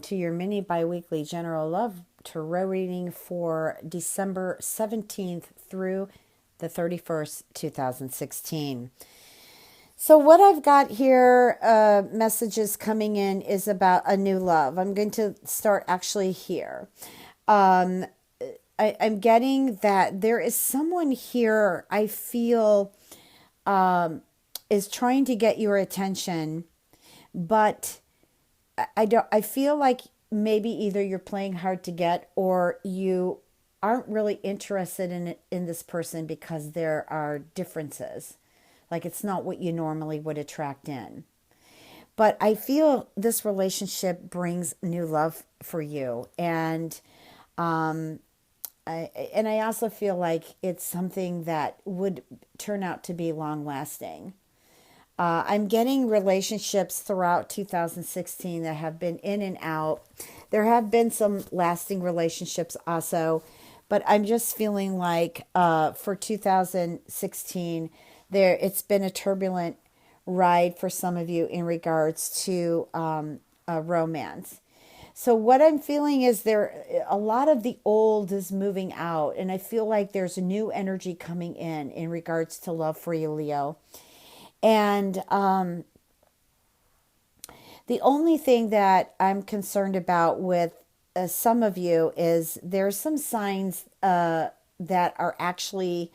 to your mini biweekly general love tarot reading for December 17th through the 31st, 2016. So, what I've got here, messages coming in, is about a new love. I'm going to start actually here. Um, I'm getting that there is someone here I feel is trying to get your attention, but I feel like maybe either you're playing hard to get or you aren't really interested in this person because there are differences. Like it's not what you normally would attract in. But I feel this relationship brings new love for you, and um, I also feel like it's something that would turn out to be long lasting. I'm getting relationships throughout 2016 that have been in and out. There have been some lasting relationships also, but I'm just feeling like for 2016, it's been a turbulent ride for some of you in regards to romance. So what I'm feeling is a lot of the old is moving out, and I feel like there's a new energy coming in regards to love for you, Leo. And the only thing that I'm concerned about with some of you is there's some signs that are actually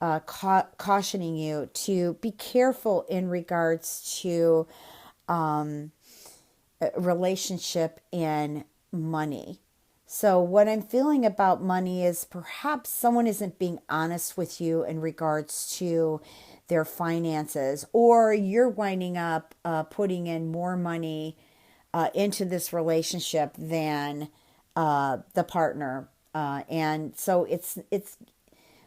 cautioning you to be careful in regards to relationship and money. So, what I'm feeling about money is perhaps someone isn't being honest with you in regards to their finances, or you're winding up putting in more money into this relationship than the partner. And so, it's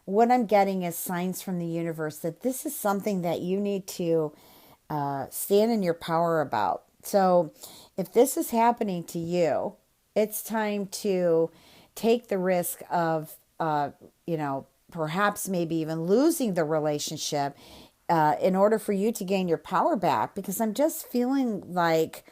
what I'm getting is signs from the universe that this is something that you need to stand in your power about. So, if this is happening to you, it's time to take the risk of, perhaps maybe even losing the relationship in order for you to gain your power back. Because I'm just feeling like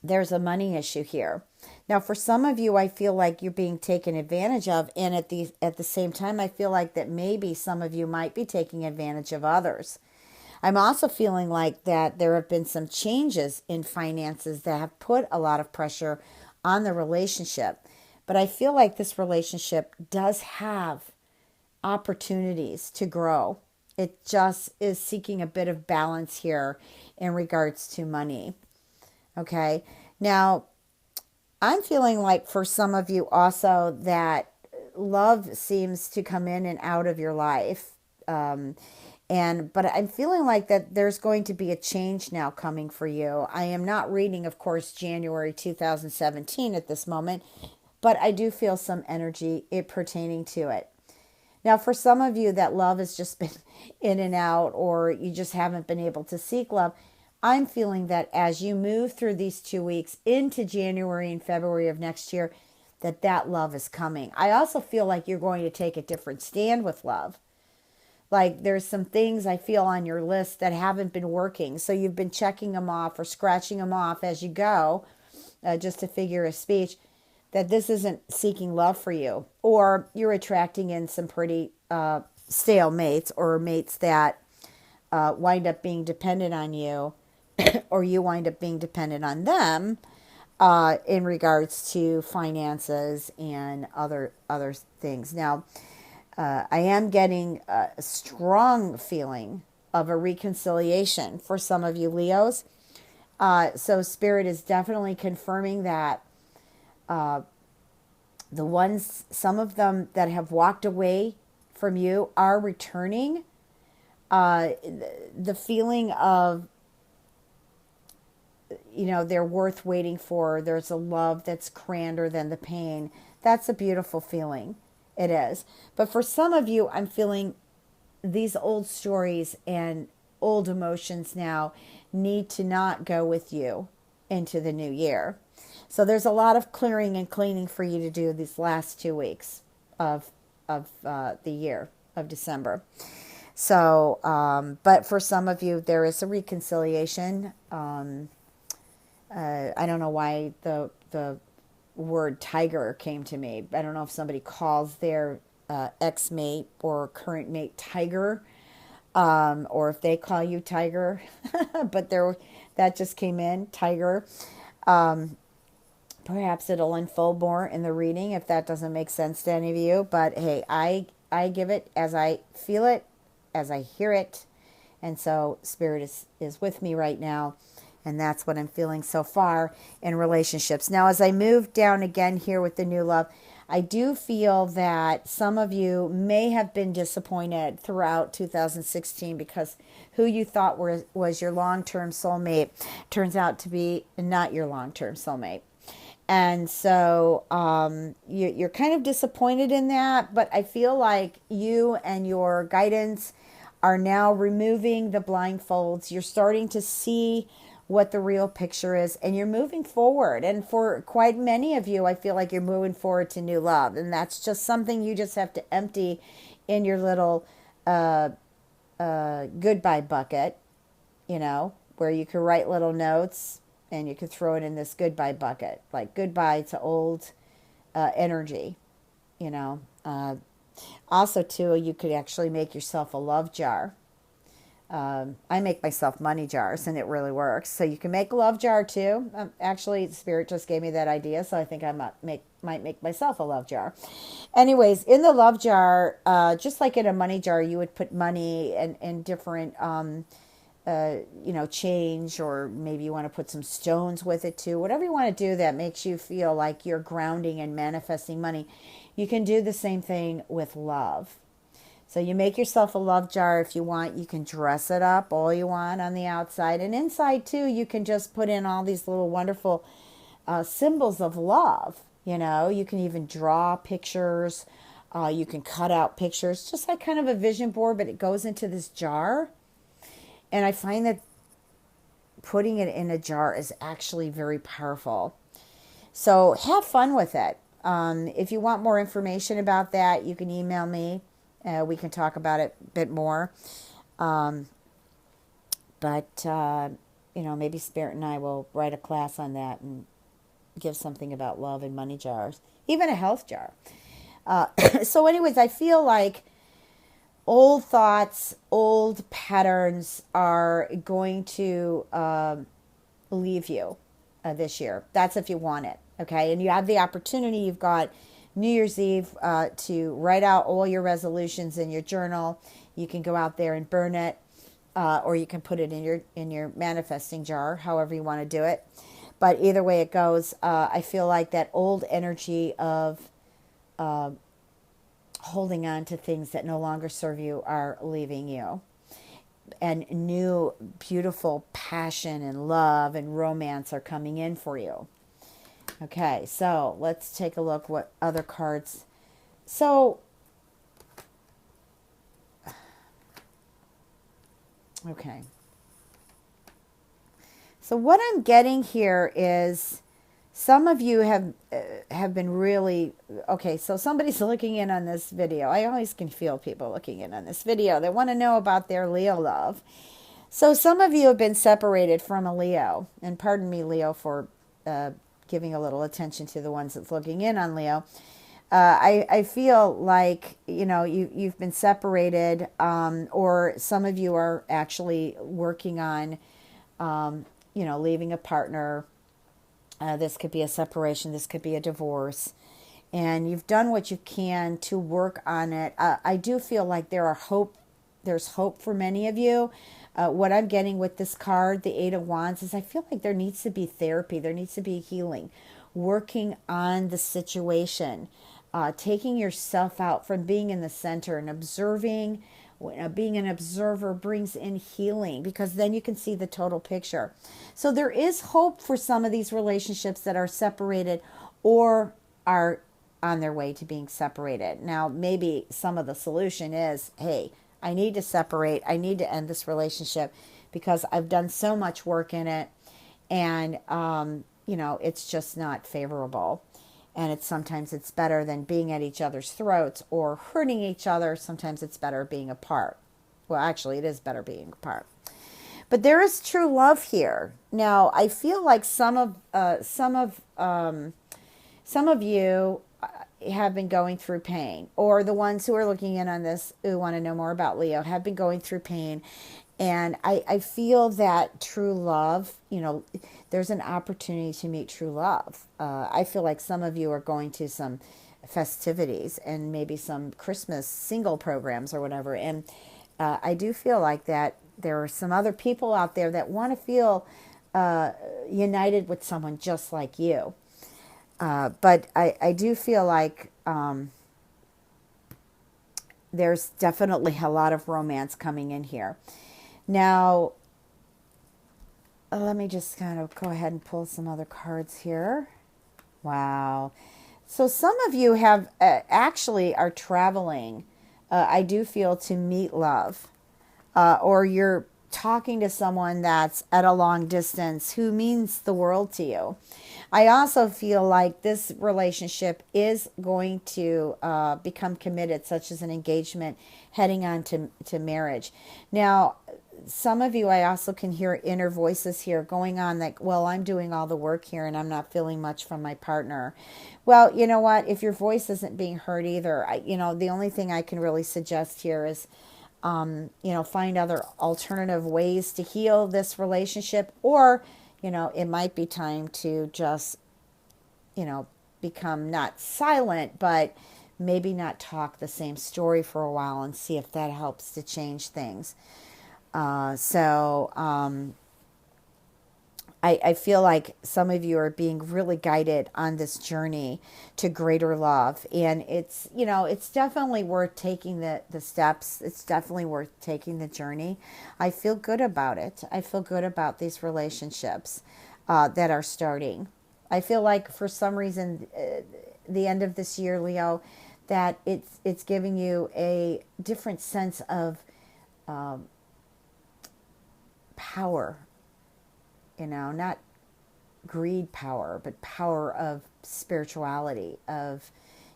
there's a money issue here. Now, for some of you, I feel like you're being taken advantage of, and at the same time, I feel like that maybe some of you might be taking advantage of others. I'm also feeling like that there have been some changes in finances that have put a lot of pressure on the relationship. But I feel like this relationship does have opportunities to grow. It just is seeking a bit of balance here in regards to money. Okay. Now, I'm feeling like for some of you also that love seems to come in and out of your life. But I'm feeling like that there's going to be a change now coming for you. I am not reading, of course, January 2017 at this moment, but I do feel some energy pertaining to it. Now, for some of you that love has just been in and out, or you just haven't been able to seek love, I'm feeling that as you move through these 2 weeks into January and February of next year, that love is coming. I also feel like you're going to take a different stand with love. Like there's some things I feel on your list that haven't been working. So you've been checking them off or scratching them off as you go, just a figure of speech, that this isn't seeking love for you. Or you're attracting in some pretty stale mates, or mates that wind up being dependent on you, or you wind up being dependent on them in regards to finances and other things. Now, I am getting a strong feeling of a reconciliation for some of you Leos. So Spirit is definitely confirming that some of them that have walked away from you are returning. The feeling of, they're worth waiting for. There's a love that's grander than the pain. That's a beautiful feeling. It is. But for some of you, I'm feeling these old stories and old emotions now need to not go with you into the new year. So there's a lot of clearing and cleaning for you to do these last 2 weeks of the year of December. So, but for some of you, there is a reconciliation. I don't know why the word tiger came to me. I don't know if somebody calls their ex-mate or current mate tiger, or if they call you tiger, but that just came in, tiger. Perhaps it'll unfold more in the reading if that doesn't make sense to any of you. But hey, I give it as I feel it, as I hear it. And so Spirit is with me right now. And that's what I'm feeling so far in relationships. Now, as I move down again here with the new love, I do feel that some of you may have been disappointed throughout 2016 because who you thought was your long-term soulmate turns out to be not your long-term soulmate. And so you're kind of disappointed in that, but I feel like you and your guidance are now removing the blindfolds. You're starting to see what the real picture is, and you're moving forward. And for quite many of you, I feel like you're moving forward to new love. And that's just something you just have to empty in your little goodbye bucket, where you can write little notes and you can throw it in this goodbye bucket, like goodbye to old energy, you know. Also, too, you could actually make yourself a love jar. I make myself money jars, and it really works. So you can make a love jar, too. Actually, Spirit just gave me that idea, so I think I might make myself a love jar. Anyways, in the love jar, just like in a money jar, you would put money and different change, or maybe you want to put some stones with it too. Whatever you want to do that makes you feel like you're grounding and manifesting money. You can do the same thing with love. So you make yourself a love jar if you want. You can dress it up all you want on the outside. And inside too, you can just put in all these little wonderful symbols of love. You can even draw pictures. You can cut out pictures, just like kind of a vision board, but it goes into this jar. And I find that putting it in a jar is actually very powerful. So have fun with it. If you want more information about that, you can email me. We can talk about it a bit more. Maybe Spirit and I will write a class on that and give something about love and money jars, even a health jar. So anyways, I feel like old thoughts, old patterns are going to leave you this year. That's if you want it, okay? And you have the opportunity. You've got New Year's Eve to write out all your resolutions in your journal. You can go out there and burn it, or you can put it in your manifesting jar, however you want to do it. But either way it goes, I feel like that old energy of holding on to things that no longer serve you are leaving you. And new, beautiful passion and love and romance are coming in for you. Okay, so let's take a look what other cards. So, okay. So what I'm getting here is some of you have been really, okay, so somebody's looking in on this video. I always can feel people looking in on this video. They want to know about their Leo love. So some of you have been separated from a Leo. And pardon me, Leo, for giving a little attention to the ones that's looking in on Leo. I feel like, you've been separated, or some of you are actually working on, leaving a partner. This could be a separation. This could be a divorce. And you've done what you can to work on it. I do feel like there's hope for many of you. What I'm getting with this card, the Eight of Wands, is I feel like there needs to be therapy. There needs to be healing. Working on the situation. Taking yourself out from being in the center and observing. Being an observer brings in healing, because then you can see the total picture. So there is hope for some of these relationships that are separated or are on their way to being separated. Now, maybe some of the solution is, hey, I need to separate. I need to end this relationship because I've done so much work in it, and it's just not favorable. And sometimes it's better than being at each other's throats or hurting each other. Sometimes it's better being apart. Well, actually, it is better being apart. But there is true love here. Now, I feel like some of you have been going through pain, or the ones who are looking in on this who want to know more about Leo have been going through pain. And I feel that true love, there's an opportunity to meet true love. I feel like some of you are going to some festivities and maybe some Christmas single programs or whatever. And I do feel like that there are some other people out there that want to feel united with someone just like you. But I do feel like there's definitely a lot of romance coming in here. Now, let me just kind of go ahead and pull some other cards here. Wow. So some of you have actually are traveling, I do feel, to meet love. Or you're talking to someone that's at a long distance who means the world to you. I also feel like this relationship is going to become committed, such as an engagement heading on to marriage. Now, some of you, I also can hear inner voices here going on like, well, I'm doing all the work here and I'm not feeling much from my partner. Well, you know what? If your voice isn't being heard either, the only thing I can really suggest here is find other alternative ways to heal this relationship, or, it might be time to just, become not silent, but maybe not talk the same story for a while and see if that helps to change things. I feel like some of you are being really guided on this journey to greater love. And it's definitely worth taking the steps. It's definitely worth taking the journey. I feel good about it. I feel good about these relationships that are starting. I feel like for some reason, the end of this year, Leo, that it's giving you a different sense of power. Not greed power, but power of spirituality, of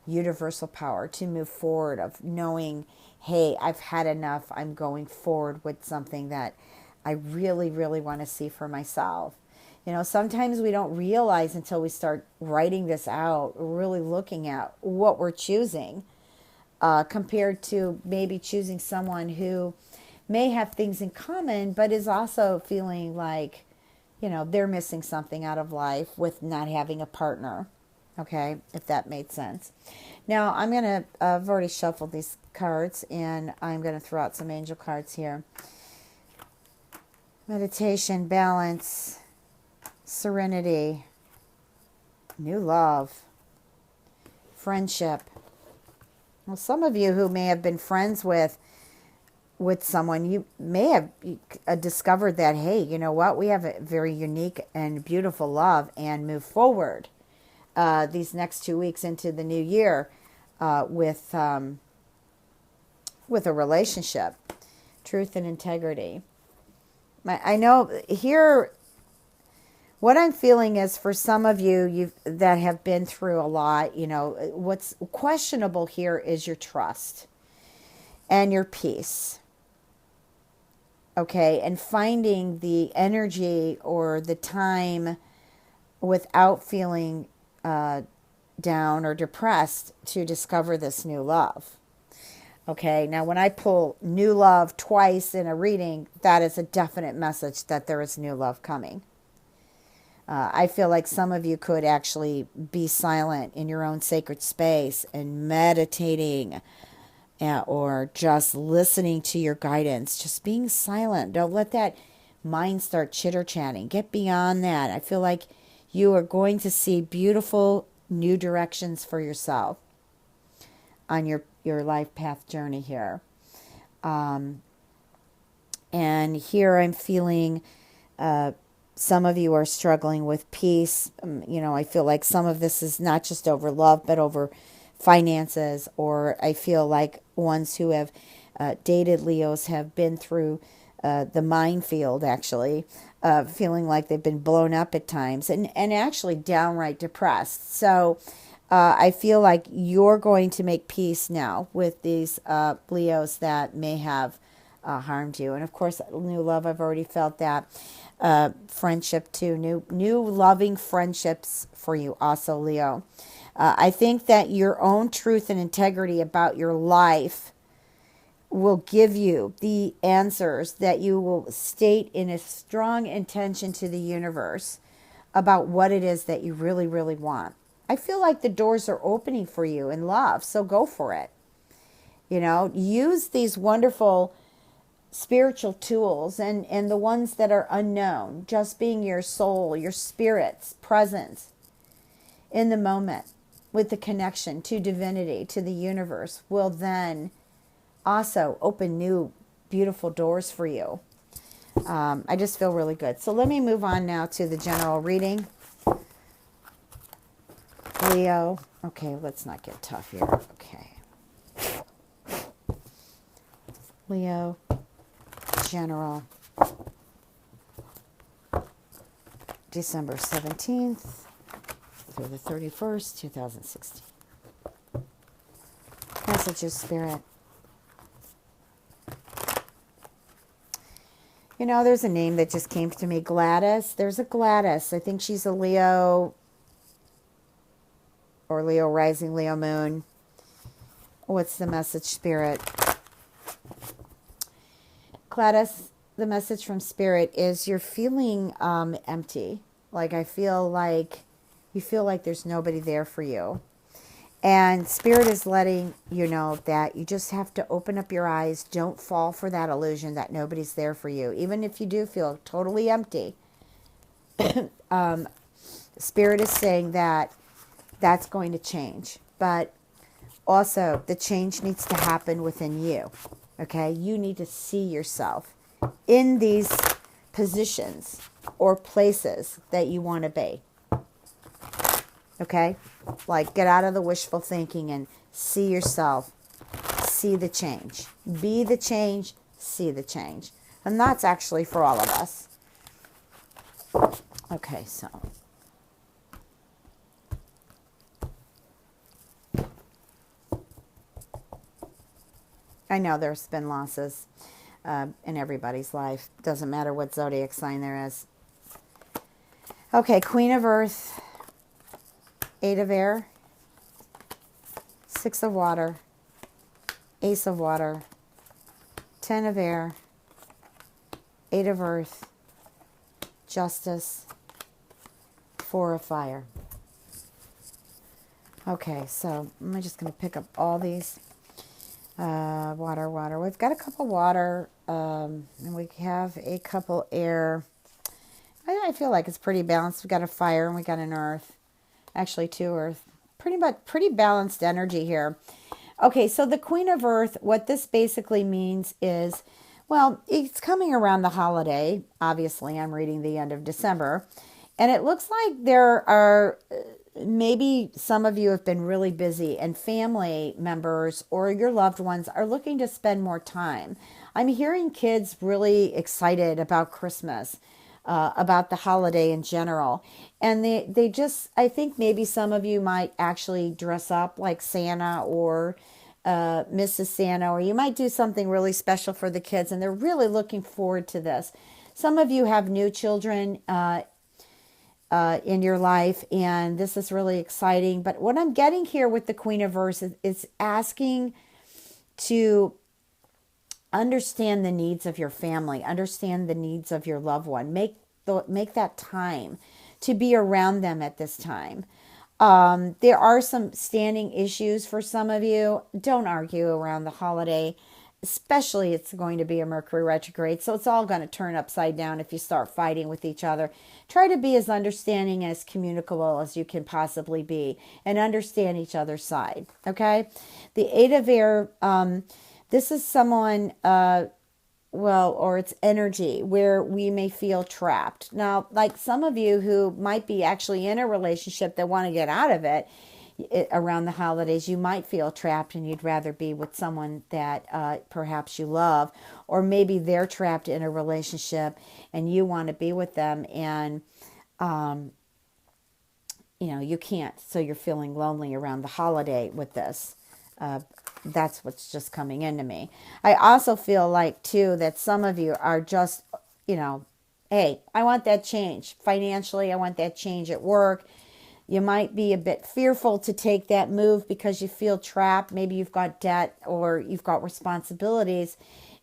universal power to move forward, of knowing, hey, I've had enough. I'm going forward with something that I really, really want to see for myself. Sometimes we don't realize until we start writing this out, really looking at what we're choosing, compared to maybe choosing someone who may have things in common, but is also feeling like, they're missing something out of life with not having a partner. Okay, if that made sense. Now, I've already shuffled these cards, and I'm going to throw out some angel cards here. Meditation, balance, serenity, new love, friendship. Well, some of you who may have been friends with someone, you may have discovered that, hey, you know what, we have a very unique and beautiful love, and move forward these next 2 weeks into the new year with a relationship, truth and integrity. I know here, what I'm feeling is for some of you that have been through a lot, what's questionable here is your trust and your peace. Okay, and finding the energy or the time without feeling down or depressed to discover this new love. Okay, now when I pull new love twice in a reading, that is a definite message that there is new love coming. I feel like some of you could actually be silent in your own sacred space and meditating, or just listening to your guidance, just being silent. Don't let that mind start chitter-chatting. Get beyond that. I feel like you are going to see beautiful new directions for yourself on your life path journey here. And here I'm feeling some of you are struggling with peace. I feel like some of this is not just over love, but over finances, or I feel like ones who have dated Leos have been through the minefield, actually, feeling like they've been blown up at times and actually downright depressed. So I feel like you're going to make peace now with these Leos that may have harmed you. And of course, new love, I've already felt that. Friendship too, new loving friendships for you also, Leo. I think that your own truth and integrity about your life will give you the answers that you will state in a strong intention to the universe about what it is that you really, really want. I feel like the doors are opening for you in love, so go for it. Use these wonderful spiritual tools and the ones that are unknown, just being your soul, your spirit's presence in the moment with the connection to divinity, to the universe, will then also open new beautiful doors for you. I just feel really good. So let me move on now to the general reading. Leo. Okay, let's not get tough here. Okay. Leo, general, December 17th through the 31st, 2016. Messages, Spirit. There's a name that just came to me, Gladys. There's a Gladys. I think she's a Leo or Leo rising, Leo moon. What's the message, Spirit? Gladys, the message from Spirit is you're feeling empty. Like you feel like there's nobody there for you. And Spirit is letting you know that you just have to open up your eyes. Don't fall for that illusion that nobody's there for you. Even if you do feel totally empty. Spirit is saying that that's going to change. But also, the change needs to happen within you. Okay? You need to see yourself in these positions or places that you want to be. Okay? Like, get out of the wishful thinking and see yourself. See the change. Be the change. See the change. And that's actually for all of us. Okay, so. I know there's been losses in everybody's life. Doesn't matter what zodiac sign there is. Okay, Queen of Earth. 8 of Air, 6 of Water, Ace of Water, 10 of Air, 8 of Earth, Justice, 4 of Fire. Okay, so I'm just going to pick up all these. Water. We've got a couple water, and we have a couple air. I feel like it's pretty balanced. We've got a fire and we got an earth. Actually, 2 earth. Pretty balanced energy here. Okay, so the Queen of Earth, what this basically means is, well, it's coming around the holiday. Obviously, I'm reading the end of December. And it looks like there are, maybe some of you have been really busy and family members or your loved ones are looking to spend more time. I'm hearing kids really excited about Christmas. About the holiday in general. And they just, I think maybe some of you might actually dress up like Santa or Mrs. Santa, or you might do something really special for the kids, and they're really looking forward to this. Some of you have new children in your life, and this is really exciting. But what I'm getting here with the Queen of Earth is asking to understand the needs of your family, understand the needs of your loved one. Make that time to be around them at this time. There are some standing issues for some of you. Don't argue around the holiday, especially it's going to be a Mercury retrograde. So it's all going to turn upside down if you start fighting with each other. Try to be as understanding and as communicable as you can possibly be and understand each other's side. Okay? The 8 of Air, this is someone, or it's energy where we may feel trapped. Now, like some of you who might be actually in a relationship that want to get out of it around the holidays, you might feel trapped and you'd rather be with someone that perhaps you love, or maybe they're trapped in a relationship and you want to be with them and, you can't. So you're feeling lonely around the holiday with this. That's what's just coming into me. I also feel like, too, that some of you are just, you know, hey, I want that change. Financially, I want that change at work. You might be a bit fearful to take that move because you feel trapped. Maybe you've got debt or you've got responsibilities.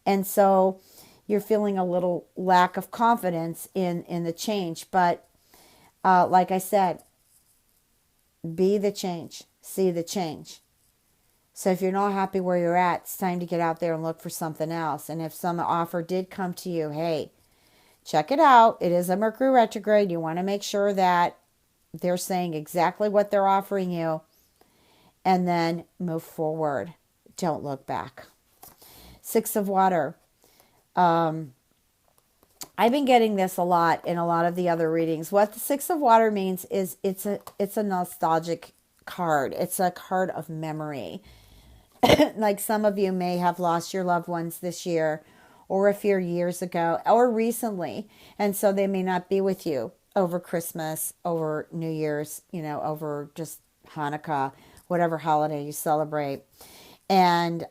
And so you're feeling a little lack of confidence in the change. But like I said, be the change, see the change. So if you're not happy where you're at, it's time to get out there and look for something else. And if some offer did come to you, hey, check it out. It is a Mercury retrograde. You want to make sure that they're saying exactly what they're offering you, and then move forward. Don't look back. Six of Water. I've been getting this a lot in a lot of the other readings. What the Six of Water means is it's a nostalgic card. It's a card of memory. Like some of you may have lost your loved ones this year, or a few years ago, or recently, and so they may not be with you over Christmas, over New Year's, over just Hanukkah, whatever holiday you celebrate. And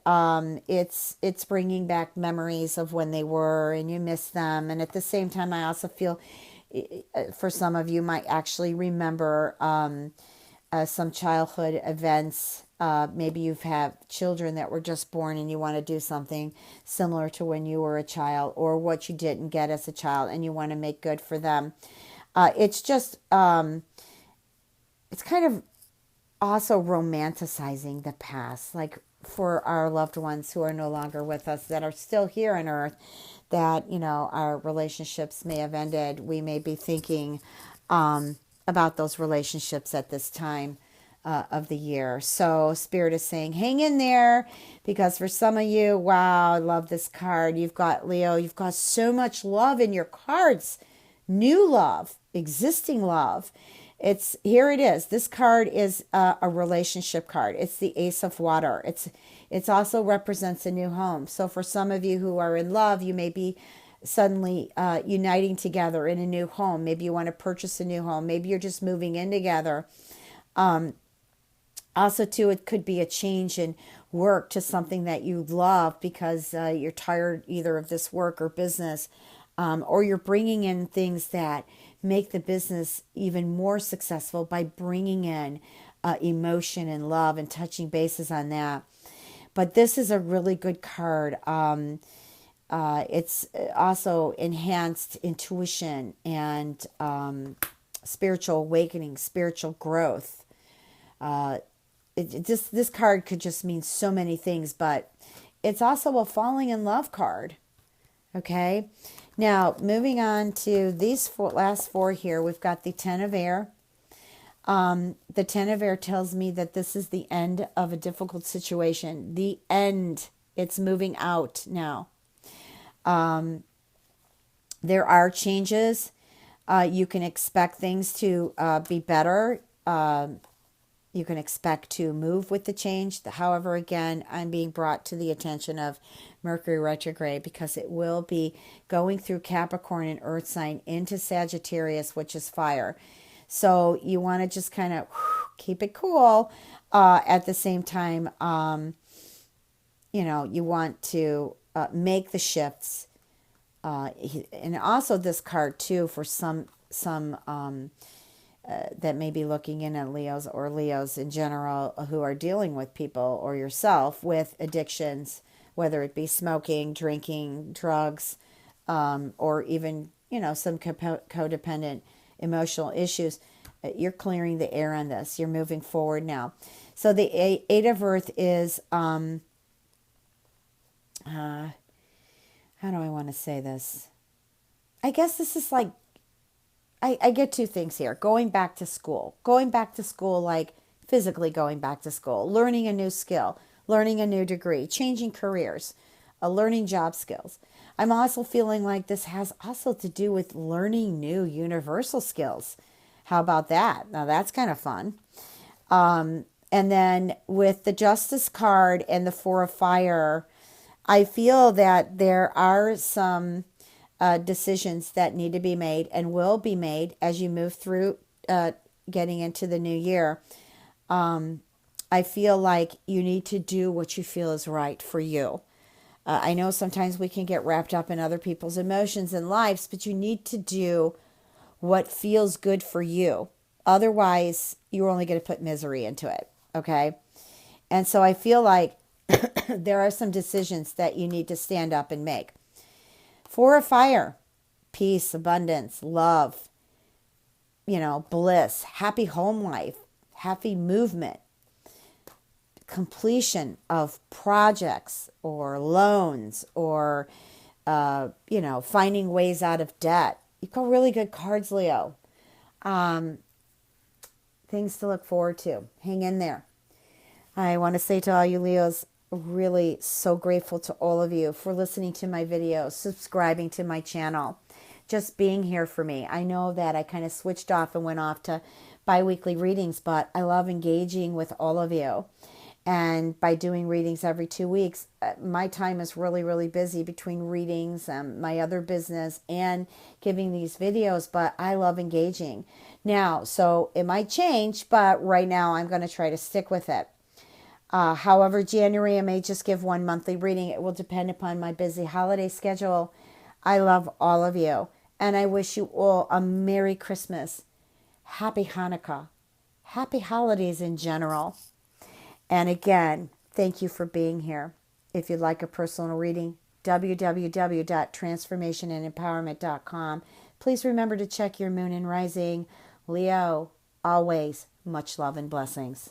it's bringing back memories of when they were, and you miss them. And at the same time, I also feel for some of you might actually remember some childhood events. Maybe you've had children that were just born and you want to do something similar to when you were a child, or what you didn't get as a child and you want to make good for them. It's just, it's kind of also romanticizing the past, like for our loved ones who are no longer with us, that are still here on earth, that, our relationships may have ended. We may be thinking about those relationships at this time of the year. So Spirit is saying, hang in there, because for some of you, wow, I love this card. You've got, Leo, you've got so much love in your cards. New love, existing love. Here it is. This card is a relationship card. It's the Ace of Water. It's also represents a new home. So for some of you who are in love, you may be suddenly uniting together in a new home. Maybe you want to purchase a new home. Maybe you're just moving in together. Also, too, it could be a change in work to something that you love, because you're tired either of this work or business, or you're bringing in things that make the business even more successful by bringing in emotion and love and touching bases on that. But this is a really good card. It's also enhanced intuition and spiritual awakening, spiritual growth. This card could just mean so many things, but it's also a falling in love card. Okay. Now, moving on to these last four here, we've got the Ten of Air. The Ten of Air tells me that this is the end of a difficult situation. The end. It's moving out now. There are changes. You can expect things to be better. You can expect to move with the change. However, again, I'm being brought to the attention of Mercury retrograde, because it will be going through Capricorn and Earth sign into Sagittarius, which is fire. So you want to just kind of keep it cool. At the same time, you want to make the shifts. And also this card too, for some that may be looking in at Leos, or Leos in general who are dealing with people, or yourself with addictions, whether it be smoking, drinking, drugs, or even, some codependent emotional issues. You're clearing the air on this. You're moving forward now. So the Eight of Earth is, how do I want to say this? I guess this is like, I get two things here. Going back to school, like physically going back to school, learning a new skill, learning a new degree, changing careers, learning job skills. I'm also feeling like this has also to do with learning new universal skills. How about that? Now that's kind of fun. And then with the Justice card and the Four of Fire, I feel that there are some decisions that need to be made and will be made as you move through getting into the new year. I feel like you need to do what you feel is right for you. I know sometimes we can get wrapped up in other people's emotions and lives, but you need to do what feels good for you. Otherwise, you're only going to put misery into it. Okay. And so I feel like there are some decisions that you need to stand up and make. Four of Fire, peace, abundance, love, bliss, happy home life, happy movement, completion of projects or loans or, finding ways out of debt. You've got really good cards, Leo. Things to look forward to. Hang in there. I want to say to all you Leos, really so grateful to all of you for listening to my videos, subscribing to my channel, just being here for me. I know that I kind of switched off and went off to bi-weekly readings, but I love engaging with all of you. And by doing readings every 2 weeks, my time is really, really busy between readings, my other business, and giving these videos. But I love engaging. Now, so it might change, but right now I'm going to try to stick with it. However, January I may just give one monthly reading. It will depend upon my busy holiday schedule. I love all of you. And I wish you all a Merry Christmas, Happy Hanukkah, Happy Holidays in general. And again, thank you for being here. If you'd like a personal reading, www.transformationandempowerment.com. Please remember to check your moon and rising. Leo, always much love and blessings.